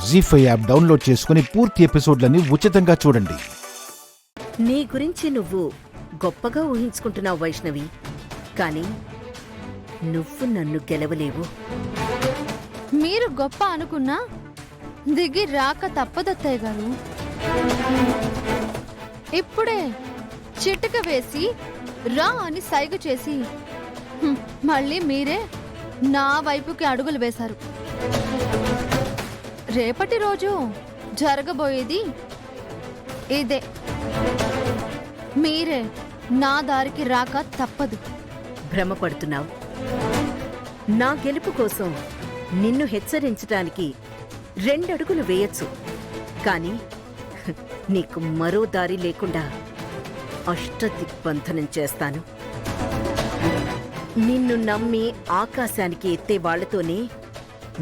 జీ5 app download చేసుకుని పూర్తి ఎపిసోడ్లని ఉచితంగా చూడండి. నీ గురించి నువ్వు గొప్పగా ఊహించుకుంటున్నావు వైష్ణవి, కానీ నువ్వు నన్ను గెలవలేవు. మీరు గొప్ప అనుకున్నా దిగి రాక తప్పదత్తయ్య గారు. ఇప్పుడే చిటిక వేసి రా అని సైగ చేసి మళ్ళీ మీరే నా వైపుకి అడుగులు వేశారు. రేపటి రోజు జరగబోయేది ఇదే. మీరే నా దారికి రాక తప్పదు. భ్రమపడుతున్నావు. నా గెలుపు కోసం నిన్ను హెచ్చరించటానికి 2 అడుగులు వేయొచ్చు, కానీ నీకు మరో దారి లేకుండా అష్టదిగ్బంధనం చేస్తాను. నిన్ను నమ్మి ఆకాశానికి ఎత్తే వాళ్లతోనే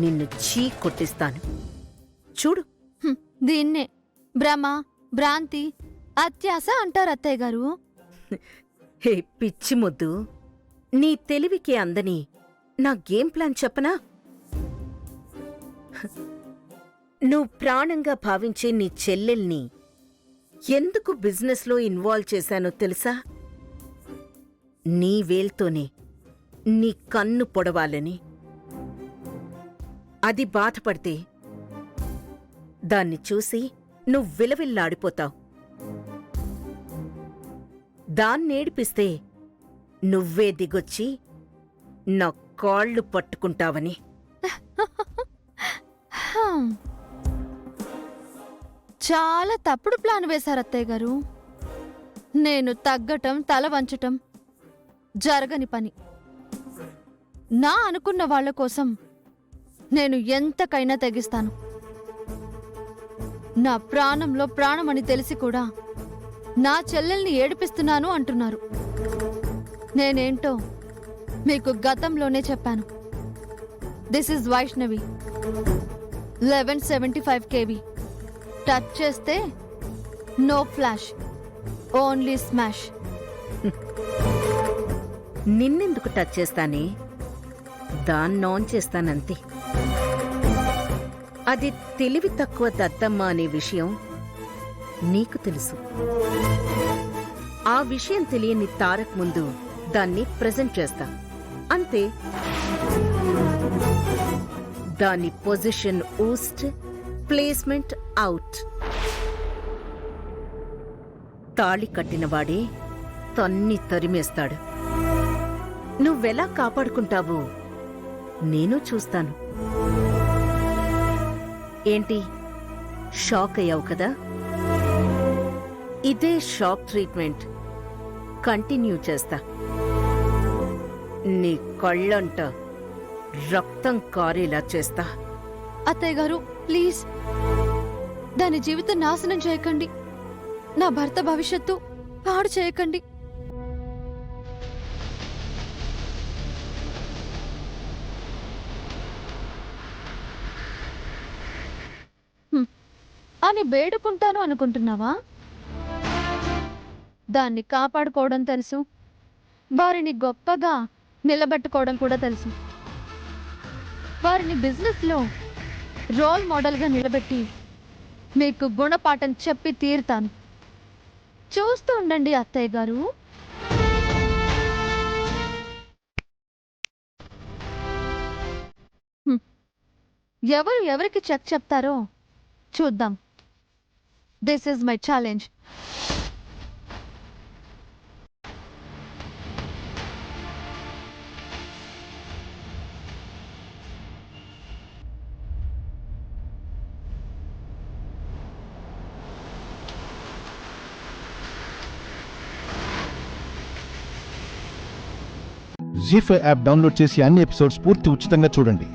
నిన్ను చీ కొట్టిస్తాను. చూడు. దీన్నే భ్రమ, భ్రాంతి, అత్యాస అంటారు అత్తయ్య గారు. హే పిచ్చి ముద్దు, నీ తెలివికి అందని నా గేమ్ ప్లాన్ చెప్పనా? నువ్వు ప్రాణంగా భావించే నీ చెల్లెల్ని ఎందుకు బిజినెస్లో ఇన్వాల్వ్ చేశానో తెలుసా? నీ వేల్తోనే నీ కన్ను పొడవాలని. అది బాధపడితే దాన్ని చూసి నువ్వు విలవిల్లాడిపోతావు. దాన్నేడిపిస్తే నువ్వే దిగొచ్చి నా కాళ్ళు పట్టుకుంటావని. చాలా తప్పుడు ప్లాన్ వేశారు అత్తయ్య గారు. నేను తగ్గటం, తల వంచటం జరగని పని. నా అనుకున్న వాళ్ల కోసం నేను ఎంతకైనా తెగిస్తాను. నా ప్రాణంలో ప్రాణమని తెలిసి కూడా నా చెల్లెల్ని ఏడిపిస్తున్నాను అంటున్నారు. నేనేంటో మీకు గతంలోనే చెప్పాను. This is Vaishnavi, 1175 kV. Touch చేస్తే నో ఫ్లాష్, ఓన్లీ స్మాష్. నిన్నెందుకు టచ్ చేస్తానే? దాన్ని ఆన్ చేస్తానంతే. అది తెలివి తక్కువ దత్తమ్మ అనే విషయం నీకు తెలుసు. ఆ విషయం తెలియని తారక్ ముందు దాన్ని ప్రెజెంట్ చేస్తా, అంతే. దాని పొజిషన్ ఊస్ట్, ప్లేస్మెంట్ అవుట్. తాళి కట్టినవాడే తన్ని తరిమేస్తాడు. నువ్వెలా కాపాడుకుంటావో నేను చూస్తాను. ఏంటి, షాక్ అయ్యావు కదా? ఇదే షాక్ ట్రీట్మెంట్ కంటిన్యూ చేస్తా. నీ కళ్ళంట రక్తం కారేలా చేస్తా. అత్తయ్య గారు, ప్లీజ్ దాని జీవితం నాశనం చేయకండి. నా భర్త భవిష్యత్తు పాడు చేయకండి. అని వేడుకుంటాను అనుకుంటున్నావా? దాన్ని కాపాడుకోవడం తెలుసు, వారిని గొప్పగా నిలబెట్టుకోవడం కూడా తెలుసు. వారిని బిజినెస్లో రోల్ మోడల్గా నిలబెట్టి మీకు గుణపాఠం చెప్పి తీరుతాను. చూస్తూ ఉండండి అత్తయ్య గారు. ఎవరు ఎవరికి చెక్ చెప్తారో చూద్దాం. This is my challenge. ZEE5 app download చేసి అన్ని ఎపిసోడ్స్ పూర్తి ఉచితంగా చూడండి.